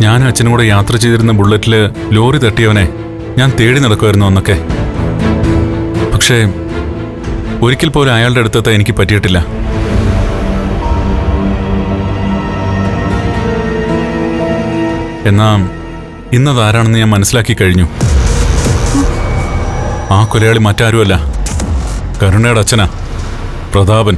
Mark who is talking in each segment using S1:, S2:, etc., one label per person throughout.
S1: ഞാനും അച്ഛനും കൂടെ യാത്ര ചെയ്തിരുന്ന ബുള്ളറ്റില് ലോറി തട്ടിയവനെ ഞാൻ തേടി നടക്കുമായിരുന്നു അന്നൊക്കെ. പക്ഷേ ഒരിക്കൽ പോലും അയാളുടെ അടുത്തെത്താൻ എനിക്ക് പറ്റിയിട്ടില്ല. എന്നാ ഇന്നതാരാണെന്ന് ഞാൻ മനസ്സിലാക്കി കഴിഞ്ഞു. ആ കൊലയാളി മറ്റാരുമല്ല, കരുണയുടെ അച്ഛനാ, പ്രതാപൻ.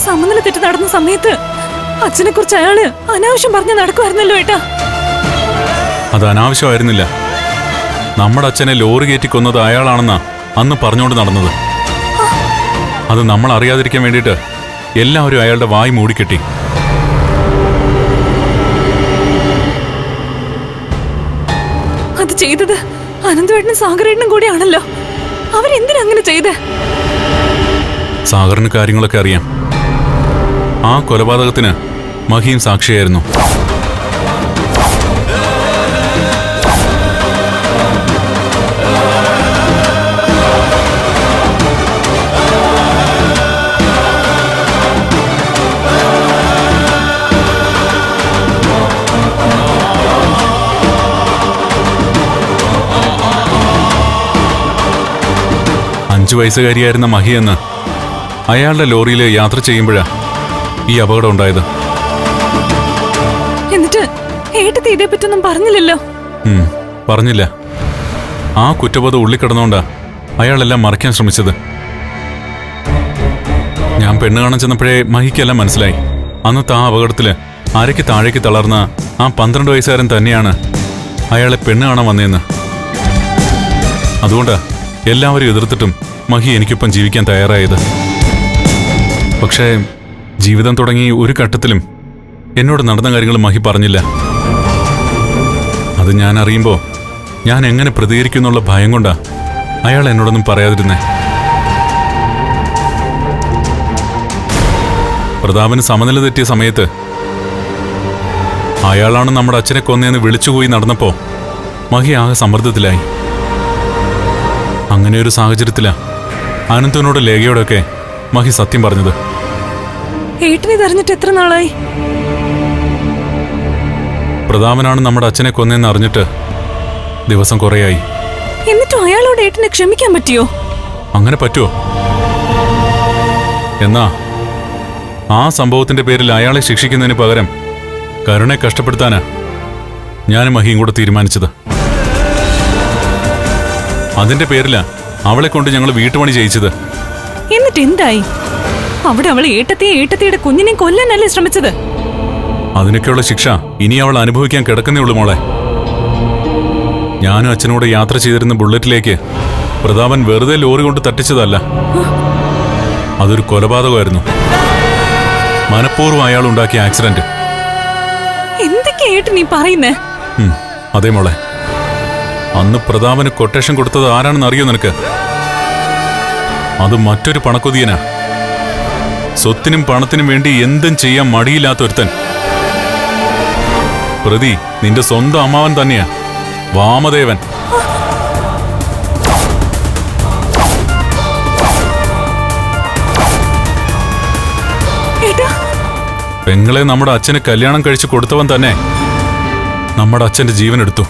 S2: സമനില തെറ്റി നടന്ന സമയത്ത് അച്ഛനെ കുറിച്ച് അയാള് അനാവശ്യം പറഞ്ഞ് നടക്കുമായിരുന്നല്ലോ ഏട്ടാ.
S1: അത് അനാവശ്യമായിരുന്നില്ല. നമ്മുടെ അച്ഛനെ ലോറി കയറ്റി കൊന്നത് അയാളാണെന്നാ അന്ന് പറഞ്ഞുകൊണ്ട് നടന്നത്. അത് നമ്മൾ അറിയാതിരിക്കാൻ വേണ്ടിയിട്ട് എല്ലാവരും അയാളുടെ വായി മൂടിക്കെട്ടി.
S2: അത് ചെയ്തത് അനന്തവേട്ടനും സാഗരേട്ടനും കൂടിയാണല്ലോ. അവരെന്തിനാ അങ്ങനെ ചെയ്തേ?
S1: സാഗറിന് കാര്യങ്ങളൊക്കെ അറിയാം. ആ കൊലപാതകത്തിന് മഹിയും സാക്ഷിയായിരുന്നു. അഞ്ചു വയസ്സുകാരിയായിരുന്ന മഹിയെന്ന് അയാളുടെ ലോറിയിൽ യാത്ര ചെയ്യുമ്പോഴാ ഈ അപകടം ഉണ്ടായത്.
S2: എന്നിട്ട് ഏട്ടത്തി ഇതേപ്പറ്റൊന്നും പറഞ്ഞില്ലല്ലോ.
S1: പറഞ്ഞില്ല. ആ കുറ്റബോധം ഉള്ളിക്കിടന്നുകൊണ്ടാ അയാളെല്ലാം മറയ്ക്കാൻ ശ്രമിച്ചത്. ഞാൻ പെണ്ണ് കാണാൻ ചെന്നപ്പോഴേ മഹിക്കെല്ലാം മനസ്സിലായി. അന്നത്തെ ആ അപകടത്തില് അരയ്ക്ക് താഴേക്ക് തളർന്ന ആ 12 വയസ്സുകാരൻ തന്നെയാണ് അയാളെ പെണ്ണ് കാണാൻ വന്നതെന്ന്. അതുകൊണ്ടാ എല്ലാവരും എതിർത്തിട്ടും മഹി എനിക്കൊപ്പം ജീവിക്കാൻ തയ്യാറായത്. പക്ഷേ ജീവിതം തുടങ്ങി ഒരു ഘട്ടത്തിലും എന്നോട് നടന്ന കാര്യങ്ങൾ മഹി പറഞ്ഞില്ല. അത് ഞാൻ അറിയുമ്പോൾ ഞാൻ എങ്ങനെ പ്രതികരിക്കുന്നുള്ള ഭയം കൊണ്ടാ അയാൾ എന്നോടൊന്നും പറയാതിരുന്നേ. പ്രതാപന് സമനില തെറ്റിയ സമയത്ത് അയാളാണ് നമ്മുടെ അച്ഛനെ കൊന്നേന്ന് വിളിച്ചുപോയി നടന്നപ്പോ മഹി ആകെ സമ്മർദ്ദത്തിലായി. അങ്ങനെ ഒരു സാഹചര്യത്തിലാ അനന്തനോട് ലേഖയോടൊക്കെ മഹി സത്യം പറഞ്ഞത്.
S2: ഏട്ടനെ അറിഞ്ഞിട്ട് എത്ര നാളായി?
S1: പ്രതാപനാണ് നമ്മുടെ അച്ഛനെ കൊന്നേന്ന് അറിഞ്ഞിട്ട് ദിവസം കുറേയായി.
S2: എന്നിട്ടും അയാളോട് ഏട്ടനെ ക്ഷമിക്കാൻ പറ്റിയോ?
S1: അങ്ങനെ പറ്റുമോ? എന്നാ ആ സംഭവത്തിന്റെ പേരിൽ അയാളെ ശിക്ഷിക്കുന്നതിന് പകരം കരുണയെ കഷ്ടപ്പെടുത്താനാ ഞാനും മഹിയും കൂടെ തീരുമാനിച്ചത്. അതിന്റെ പേരിലാ അവളെ കൊണ്ട് ഞങ്ങൾ വീട്ടുപണി ചെയ്യിച്ചത്.
S2: എന്നിട്ട് എന്തായി? അവിടെ അവൾ ഏട്ടത്തിയുടെ കുഞ്ഞിനെ കൊല്ലാനല്ലേ ശ്രമിച്ചത്?
S1: അതിനൊക്കെയുള്ള ശിക്ഷ ഇനി അവൾ അനുഭവിക്കാൻ കിടക്കുന്നേ ഉള്ളൂ മോളെ. ഞാനും അച്ഛനോട് യാത്ര ചെയ്തിരുന്ന ബുള്ളറ്റിലേക്ക് പ്രതാപൻ വെറുതെ ലോറി കൊണ്ട് തട്ടിച്ചതല്ല. അതൊരു കൊലപാതകമായിരുന്നു. മനഃപൂർവ്വം അയാൾ ഉണ്ടാക്കിയ ആക്സിഡന്റ്.
S2: എന്തൊക്കെയാ ഏട്ടൻ നീ പറയുന്നേ?
S1: അതെ മോളെ. അന്ന് പ്രതാപന് കൊട്ടേഷൻ കൊടുത്തത് ആരാണെന്ന് അറിയോ നിനക്ക്? അത് മറ്റൊരു പണക്കൊതിയനാ. സ്വത്തിനും പണത്തിനും വേണ്ടി എന്തും ചെയ്യാൻ മടിയില്ലാത്തൊരുത്തൻ. പ്രതി നിന്റെ സ്വന്തം അമ്മാവൻ തന്നെയാ, വാമദേവൻ. പെങ്ങളെ നമ്മുടെ അച്ഛന് കല്യാണം കഴിച്ചു കൊടുത്തവൻ തന്നെ നമ്മുടെ അച്ഛന്റെ ജീവൻ എടുത്തു.